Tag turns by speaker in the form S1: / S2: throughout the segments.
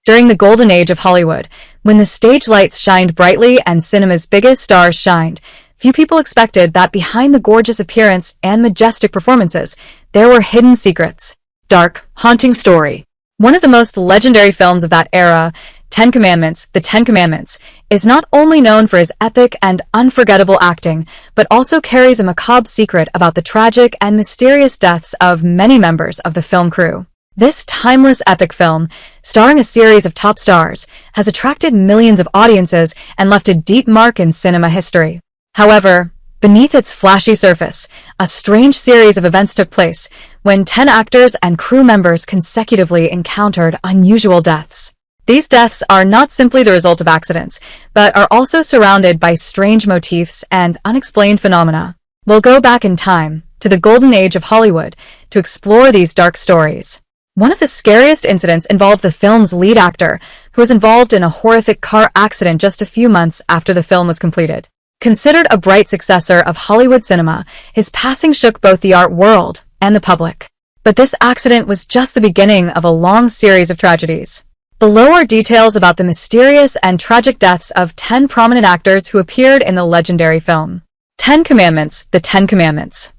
S1: During the golden age of Hollywood, when the stage lights shined brightly and cinema's biggest stars shined, few people expected that behind the gorgeous appearance and majestic performances, there were hidden secrets. Dark, haunting story. One of the most legendary films of that era, The Ten Commandments, is not only known for his epic and unforgettable acting, but also carries a macabre secret about the tragic and mysterious deaths of many members of the film crew. This timeless epic film, starring a series of top stars, has attracted millions of audiences and left a deep mark in cinema history. However, beneath its flashy surface, a strange series of events took place when 10 actors and crew members consecutively encountered unusual deaths. These deaths are not simply the result of accidents, but are also surrounded by strange motifs and unexplained phenomena. We'll go back in time, to the golden age of Hollywood, to explore these dark stories. One of the scariest incidents involved the film's lead actor, who was involved in a horrific car accident just a few months after the film was completed. Considered a bright successor of Hollywood cinema, his passing shook both the art world and the public. But this accident was just the beginning of a long series of tragedies. Below are details about the mysterious and tragic deaths of 10 prominent actors who appeared in the legendary film. The Ten Commandments.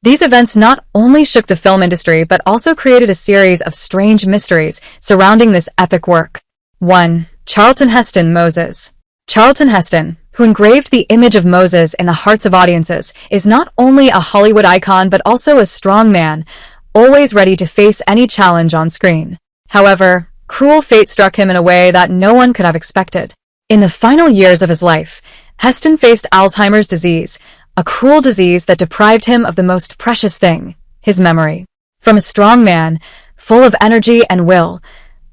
S1: These events not only shook the film industry but also created a series of strange mysteries surrounding this epic work. 1. Charlton Heston Moses. Charlton Heston, who engraved the image of Moses in the hearts of audiences, is not only a Hollywood icon but also a strong man, always ready to face any challenge on screen. However, cruel fate struck him in a way that no one could have expected. In the final years of his life, Heston faced Alzheimer's disease, a cruel disease that deprived him of the most precious thing, his memory. From a strong man, full of energy and will,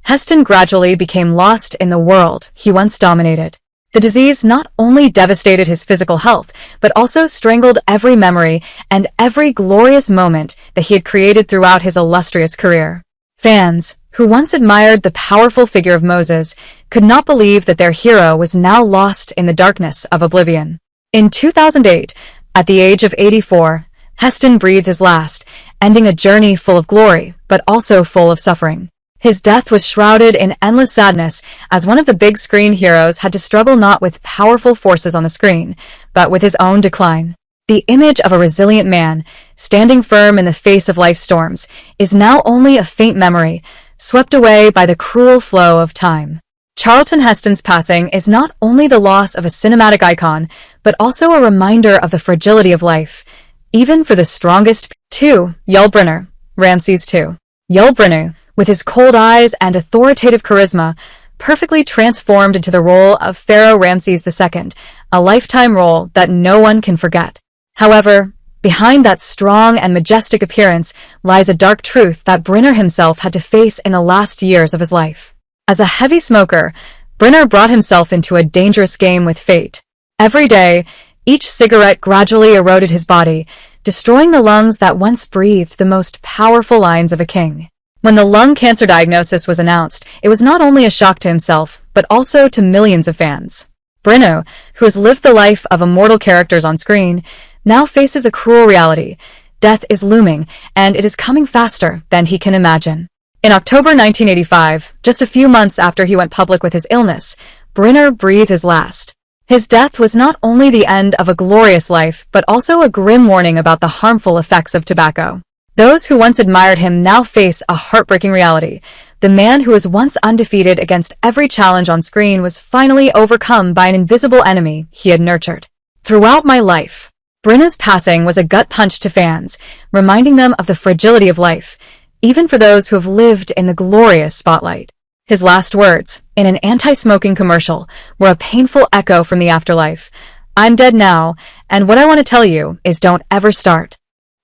S1: Heston gradually became lost in the world he once dominated. The disease not only devastated his physical health, but also strangled every memory and every glorious moment that he had created throughout his illustrious career. Fans, who once admired the powerful figure of Moses, could not believe that their hero was now lost in the darkness of oblivion. In 2008, at the age of 84, Heston breathed his last, ending a journey full of glory, but also full of suffering. His death was shrouded in endless sadness, as one of the big screen heroes had to struggle not with powerful forces on the screen, but with his own decline. The image of a resilient man, standing firm in the face of life's storms, is now only a faint memory, swept away by the cruel flow of time. Charlton Heston's passing is not only the loss of a cinematic icon, but also a reminder of the fragility of life, even for the strongest. 2. Yul Brynner, Ramses II. Yul Brynner, with his cold eyes and authoritative charisma, perfectly transformed into the role of Pharaoh Ramses II, a lifetime role that no one can forget. However, behind that strong and majestic appearance lies a dark truth that Brynner himself had to face in the last years of his life. As a heavy smoker, Brynner brought himself into a dangerous game with fate. Every day, each cigarette gradually eroded his body, destroying the lungs that once breathed the most powerful lines of a king. When the lung cancer diagnosis was announced, it was not only a shock to himself, but also to millions of fans. Brynner, who has lived the life of immortal characters on screen, now faces a cruel reality. Death is looming, and it is coming faster than he can imagine. In October 1985, just a few months after he went public with his illness, Brynner breathed his last. His death was not only the end of a glorious life, but also a grim warning about the harmful effects of tobacco. Those who once admired him now face a heartbreaking reality. The man who was once undefeated against every challenge on screen was finally overcome by an invisible enemy he had nurtured. Throughout my life, Brynner's passing was a gut punch to fans, reminding them of the fragility of life, even for those who have lived in the glorious spotlight. His last words, in an anti-smoking commercial, were a painful echo from the afterlife. "I'm dead now, and what I want to tell you is don't ever start."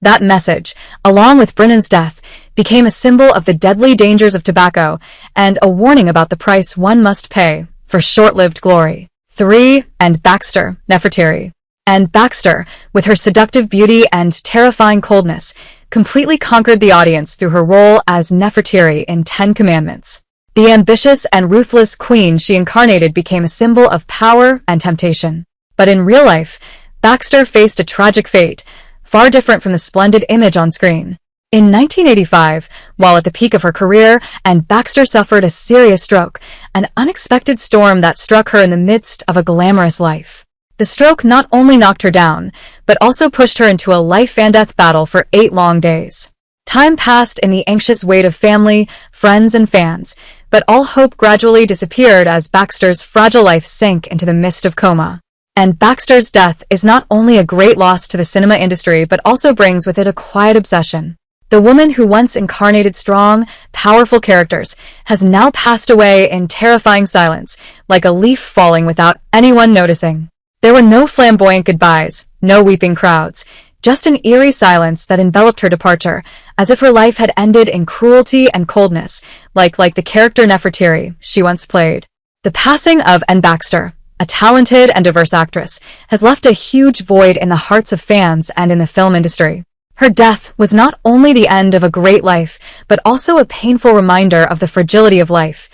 S1: That message, along with Brynner's death, became a symbol of the deadly dangers of tobacco and a warning about the price one must pay for short-lived glory. 3. And Baxter, Nefertiti. And Baxter, with her seductive beauty and terrifying coldness, completely conquered the audience through her role as Nefertiti in 10 Commandments. The ambitious and ruthless queen she incarnated became a symbol of power and temptation. But in real life, Baxter faced a tragic fate, far different from the splendid image on screen. In 1985, while at the peak of her career, and Baxter suffered a serious stroke, an unexpected storm that struck her in the midst of a glamorous life. The stroke not only knocked her down, but also pushed her into a life-and-death battle for 8 long days. Time passed in the anxious wait of family, friends, and fans, but all hope gradually disappeared as Baxter's fragile life sank into the mist of coma. And Baxter's death is not only a great loss to the cinema industry, but also brings with it a quiet obsession. The woman who once incarnated strong, powerful characters has now passed away in terrifying silence, like a leaf falling without anyone noticing. There were no flamboyant goodbyes, no weeping crowds, just an eerie silence that enveloped her departure, as if her life had ended in cruelty and coldness, like the character Nefertiti she once played. The passing of Anne Baxter, a talented and diverse actress, has left a huge void in the hearts of fans and in the film industry. Her death was not only the end of a great life, but also a painful reminder of the fragility of life,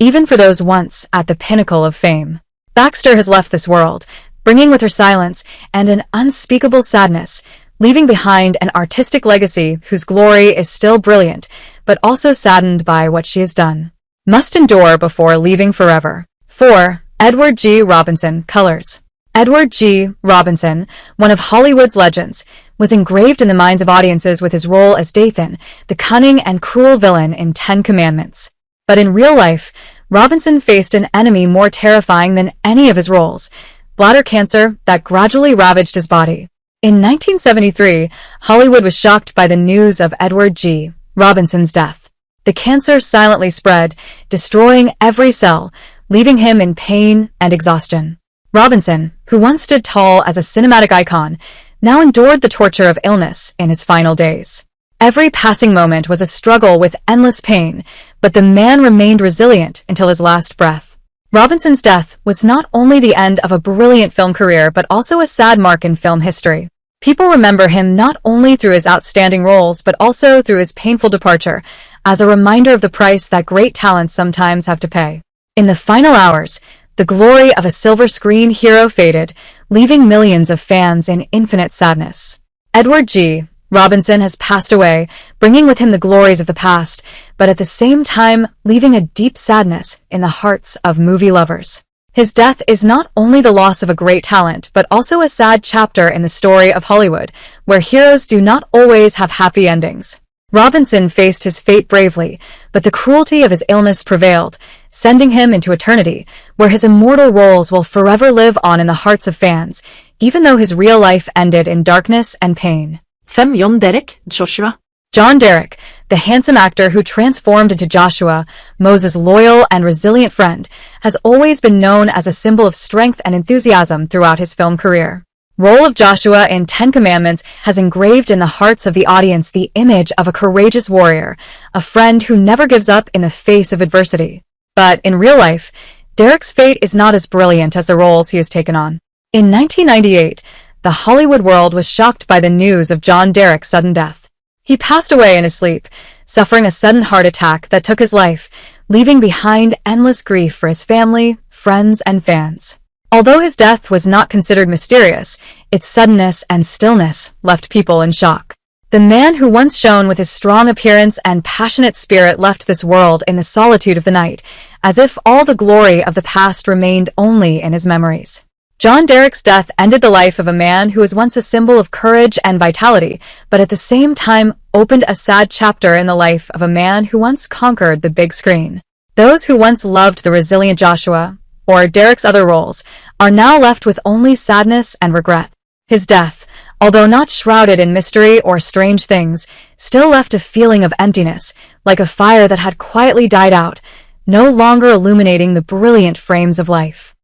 S1: even for those once at the pinnacle of fame. Baxter has left this world, bringing with her silence and an unspeakable sadness, leaving behind an artistic legacy whose glory is still brilliant, but also saddened by what she has done. Must endure before leaving forever. 4. Edward G. Robinson, Colors. Edward G. Robinson, one of Hollywood's legends, was engraved in the minds of audiences with his role as Dathan, the cunning and cruel villain in 10 Commandments. But in real life, Robinson faced an enemy more terrifying than any of his roles: bladder cancer that gradually ravaged his body. In 1973, Hollywood was shocked by the news of Edward G. Robinson's death. The cancer silently spread, destroying every cell, leaving him in pain and exhaustion. Robinson, who once stood tall as a cinematic icon, now endured the torture of illness in his final days. Every passing moment was a struggle with endless pain, but the man remained resilient until his last breath. Robinson's death was not only the end of a brilliant film career, but also a sad mark in film history. People remember him not only through his outstanding roles, but also through his painful departure, as a reminder of the price that great talents sometimes have to pay. In the final hours, the glory of a silver screen hero faded, leaving millions of fans in infinite sadness. Edward G. Robinson has passed away, bringing with him the glories of the past, but at the same time leaving a deep sadness in the hearts of movie lovers. His death is not only the loss of a great talent, but also a sad chapter in the story of Hollywood, where heroes do not always have happy endings. Robinson faced his fate bravely, but the cruelty of his illness prevailed, sending him into eternity, where his immortal roles will forever live on in the hearts of fans, even though his real life ended in darkness and pain.
S2: 5. John Derek, Joshua.
S1: John Derek, the handsome actor who transformed into Joshua, Moses' loyal and resilient friend, has always been known as a symbol of strength and enthusiasm throughout his film career. Role of Joshua in 10 Commandments has engraved in the hearts of the audience the image of a courageous warrior, a friend who never gives up in the face of adversity. But in real life, Derek's fate is not as brilliant as the roles he has taken on. In 1998, the Hollywood world was shocked by the news of John Derek's sudden death. He passed away in his sleep, suffering a sudden heart attack that took his life, leaving behind endless grief for his family, friends, and fans. Although his death was not considered mysterious, its suddenness and stillness left people in shock. The man who once shone with his strong appearance and passionate spirit left this world in the solitude of the night, as if all the glory of the past remained only in his memories. John Derek's death ended the life of a man who was once a symbol of courage and vitality, but at the same time opened a sad chapter in the life of a man who once conquered the big screen. Those who once loved the resilient Joshua, or Derek's other roles, are now left with only sadness and regret. His death, although not shrouded in mystery or strange things, still left a feeling of emptiness, like a fire that had quietly died out, no longer illuminating the brilliant frames of life.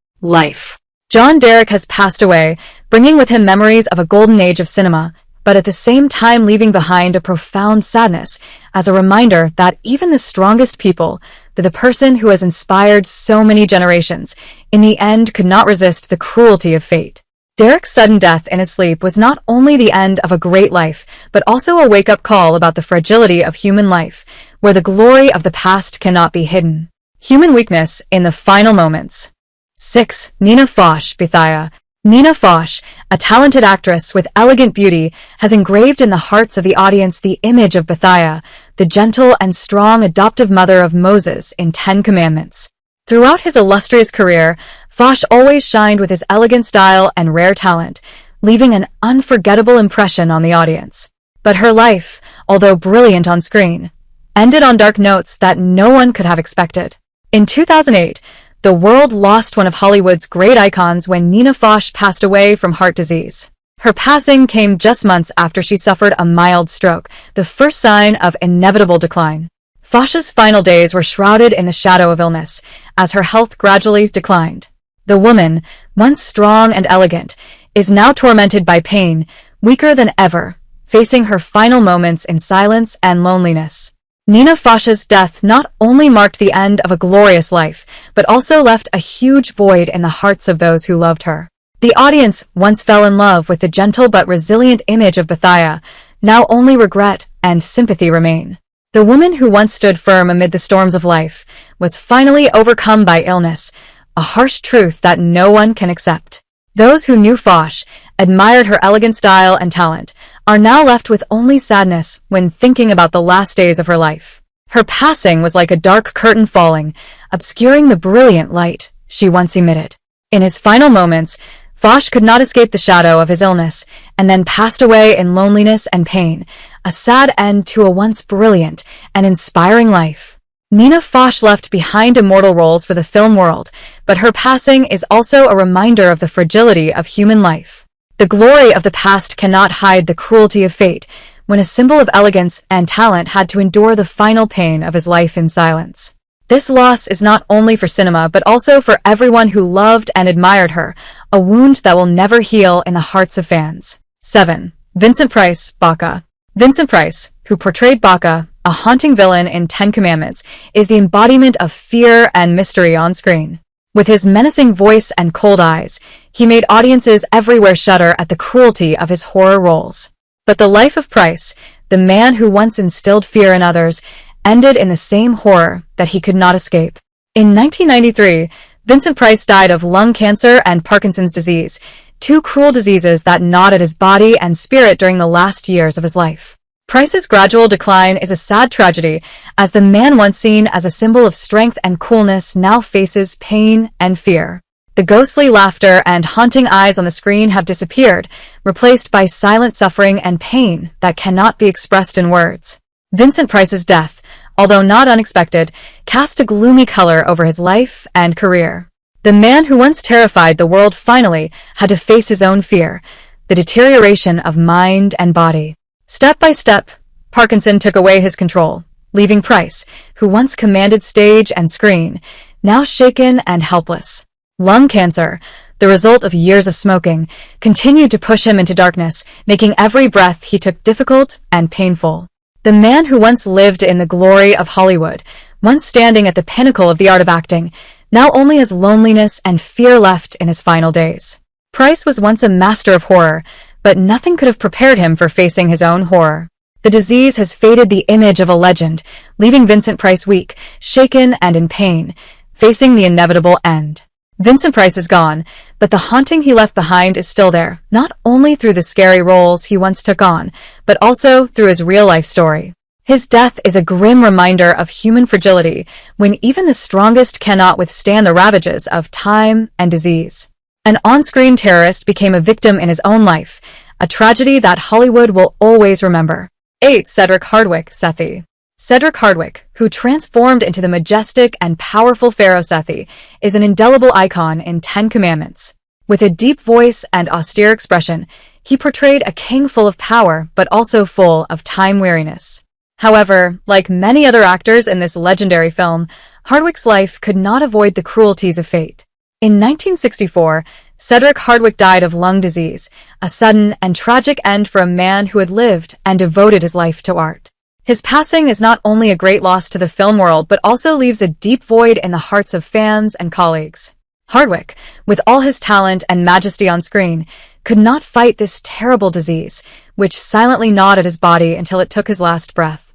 S1: John Derek has passed away, bringing with him memories of a golden age of cinema, but at the same time leaving behind a profound sadness, as a reminder that even the strongest people, the person who has inspired so many generations, in the end could not resist the cruelty of fate. Derek's sudden death in his sleep was not only the end of a great life, but also a wake-up call about the fragility of human life, where the glory of the past cannot be hidden. Human weakness in the final moments. 6. Nina Foss, Bethia. Nina Foss, a talented actress with elegant beauty, has engraved in the hearts of the audience the image of Bethia, the gentle and strong adoptive mother of Moses in 10 Commandments. Throughout his illustrious career, Foss always shined with his elegant style and rare talent, leaving an unforgettable impression on the audience. But her life, although brilliant on screen, ended on dark notes that no one could have expected. In 2008, the world lost one of Hollywood's great icons when Nina Foss passed away from heart disease. Her passing came just months after she suffered a mild stroke, the first sign of inevitable decline. Foss's final days were shrouded in the shadow of illness, as her health gradually declined. The woman, once strong and elegant, is now tormented by pain, weaker than ever, facing her final moments in silence and loneliness. Nina Foss's death not only marked the end of a glorious life, but also left a huge void in the hearts of those who loved her. The audience once fell in love with the gentle but resilient image of Bethia. Now only regret and sympathy remain. The woman who once stood firm amid the storms of life was finally overcome by illness, a harsh truth that no one can accept. Those who knew Foss, admired her elegant style and talent, are now left with only sadness when thinking about the last days of her life. Her passing was like a dark curtain falling, obscuring the brilliant light she once emitted. In his final moments, Foss could not escape the shadow of his illness, and then passed away in loneliness and pain, a sad end to a once brilliant and inspiring life. Nina Foss left behind immortal roles for the film world, but her passing is also a reminder of the fragility of human life. The glory of the past cannot hide the cruelty of fate, when a symbol of elegance and talent had to endure the final pain of his life in silence. This loss is not only for cinema but also for everyone who loved and admired her, a wound that will never heal in the hearts of fans. 7. Vincent Price, Baca. Vincent Price, who portrayed Baca, a haunting villain in 10 Commandments, is the embodiment of fear and mystery on screen. With his menacing voice and cold eyes, he made audiences everywhere shudder at the cruelty of his horror roles. But the life of Price, the man who once instilled fear in others, ended in the same horror that he could not escape. In 1993, Vincent Price died of lung cancer and Parkinson's disease, two cruel diseases that gnawed at his body and spirit during the last years of his life. Price's gradual decline is a sad tragedy, as the man once seen as a symbol of strength and coolness now faces pain and fear. The ghostly laughter and haunting eyes on the screen have disappeared, replaced by silent suffering and pain that cannot be expressed in words. Vincent Price's death, although not unexpected, cast a gloomy color over his life and career. The man who once terrified the world finally had to face his own fear, the deterioration of mind and body. Step by step, Parkinson took away his control, leaving Price, who once commanded stage and screen, now shaken and helpless. Lung cancer, the result of years of smoking, continued to push him into darkness, making every breath he took difficult and painful. The man who once lived in the glory of Hollywood, once standing at the pinnacle of the art of acting, now only has loneliness and fear left in his final days. Price was once a master of horror, but nothing could have prepared him for facing his own horror. The disease has faded the image of a legend, leaving Vincent Price weak, shaken, and in pain, facing the inevitable end. Vincent Price is gone, but the haunting he left behind is still there, not only through the scary roles he once took on, but also through his real-life story. His death is a grim reminder of human fragility, when even the strongest cannot withstand the ravages of time and disease. An on-screen terrorist became a victim in his own life, a tragedy that Hollywood will always remember. 8. Cedric Hardwicke, Sethi. Cedric Hardwicke, who transformed into the majestic and powerful Pharaoh Sethi, is an indelible icon in 10 Commandments. With a deep voice and austere expression, he portrayed a king full of power but also full of time-weariness. However, like many other actors in this legendary film, Hardwicke's life could not avoid the cruelties of fate. In 1964, Cedric Hardwicke died of lung disease, a sudden and tragic end for a man who had lived and devoted his life to art. His passing is not only a great loss to the film world but also leaves a deep void in the hearts of fans and colleagues. Hardwicke, with all his talent and majesty on screen, could not fight this terrible disease, which silently gnawed at his body until it took his last breath.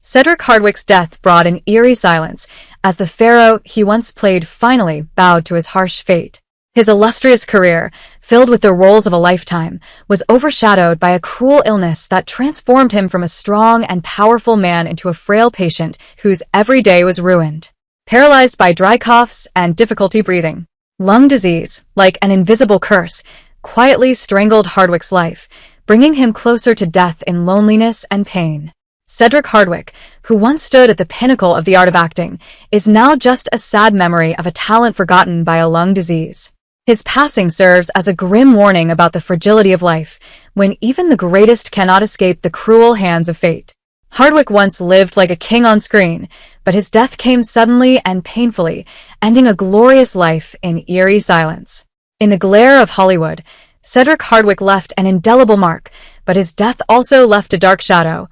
S1: Cedric Hardwicke's death brought an eerie silence, as the pharaoh he once played finally bowed to his harsh fate. His illustrious career, filled with the roles of a lifetime, was overshadowed by a cruel illness that transformed him from a strong and powerful man into a frail patient whose every day was ruined. Paralyzed by dry coughs and difficulty breathing, lung disease, like an invisible curse, quietly strangled Hardwicke's life, bringing him closer to death in loneliness and pain. Cedric Hardwicke, who once stood at the pinnacle of the art of acting, is now just a sad memory of a talent forgotten by a lung disease. His passing serves as a grim warning about the fragility of life, when even the greatest cannot escape the cruel hands of fate. Hardwicke once lived like a king on screen, but his death came suddenly and painfully, ending a glorious life in eerie silence. In the glare of Hollywood, Cedric Hardwicke left an indelible mark, but his death also left a dark shadow,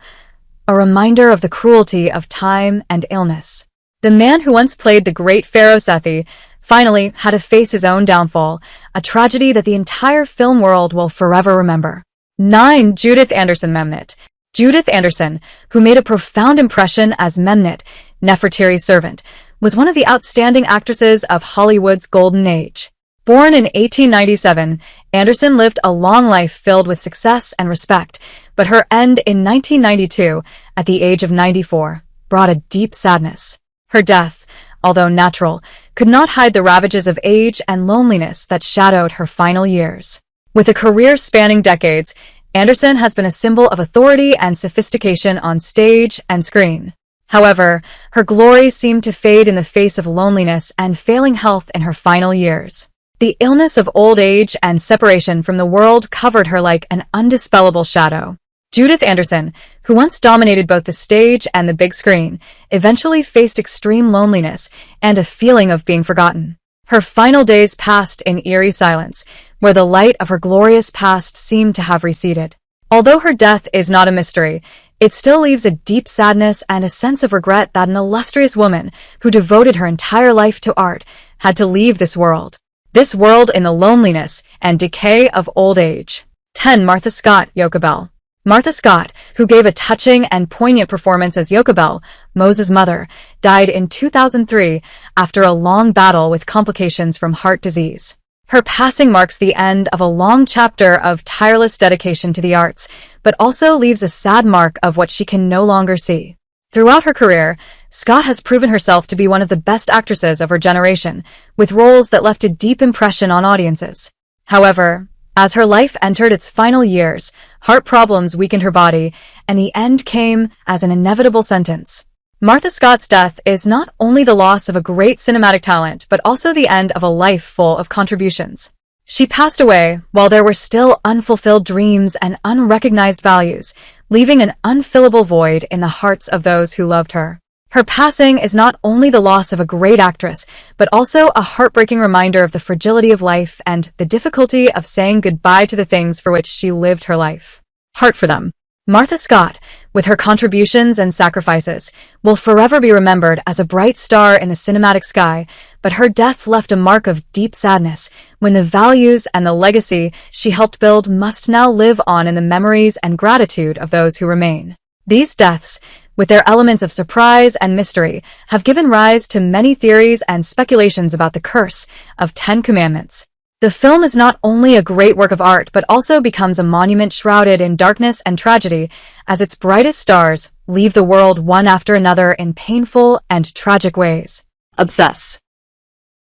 S1: a reminder of the cruelty of time and illness. The man who once played the great Pharaoh Sethi finally had to face his own downfall, a tragedy that the entire film world will forever remember. 9. Judith Anderson Memnit. Judith Anderson, who made a profound impression as Memnit, Nefertiti's servant, was one of the outstanding actresses of Hollywood's golden age. Born in 1897, Anderson lived a long life filled with success and respect, but her end in 1992, at the age of 94, brought a deep sadness. Her death, although natural, could not hide the ravages of age and loneliness that shadowed her final years. With a career spanning decades, Anderson has been a symbol of authority and sophistication on stage and screen. However, her glory seemed to fade in the face of loneliness and failing health in her final years. The illness of old age and separation from the world covered her like an undispellable shadow. Judith Anderson, who once dominated both the stage and the big screen, eventually faced extreme loneliness and a feeling of being forgotten. Her final days passed in eerie silence, where the light of her glorious past seemed to have receded. Although her death is not a mystery, it still leaves a deep sadness and a sense of regret that an illustrious woman, who devoted her entire life to art, had to leave this world. This world in the loneliness and decay of old age. 10. Martha Scott, Jochebed. Martha Scott, who gave a touching and poignant performance as Jochebed, Moses' mother, died in 2003 after a long battle with complications from heart disease. Her passing marks the end of a long chapter of tireless dedication to the arts, but also leaves a sad mark of what she can no longer see. Throughout her career, Scott has proven herself to be one of the best actresses of her generation, with roles that left a deep impression on audiences. However, as her life entered its final years, heart problems weakened her body, and the end came as an inevitable sentence. Martha Scott's death is not only the loss of a great cinematic talent, but also the end of a life full of contributions. She passed away while there were still unfulfilled dreams and unrecognized values, leaving an unfillable void in the hearts of those who loved her. Her passing is not only the loss of a great actress, but also a heartbreaking reminder of the fragility of life and the difficulty of saying goodbye to the things for which she lived her life. Heart for them. Martha Scott, with her contributions and sacrifices, will forever be remembered as a bright star in the cinematic sky, but her death left a mark of deep sadness when the values and the legacy she helped build must now live on in the memories and gratitude of those who remain. These deaths, with their elements of surprise and mystery, have given rise to many theories and speculations about the curse of 10 Commandments. The film is not only a great work of art, but also becomes a monument shrouded in darkness and tragedy, as its brightest stars leave the world one after another in painful and tragic ways. Obsess.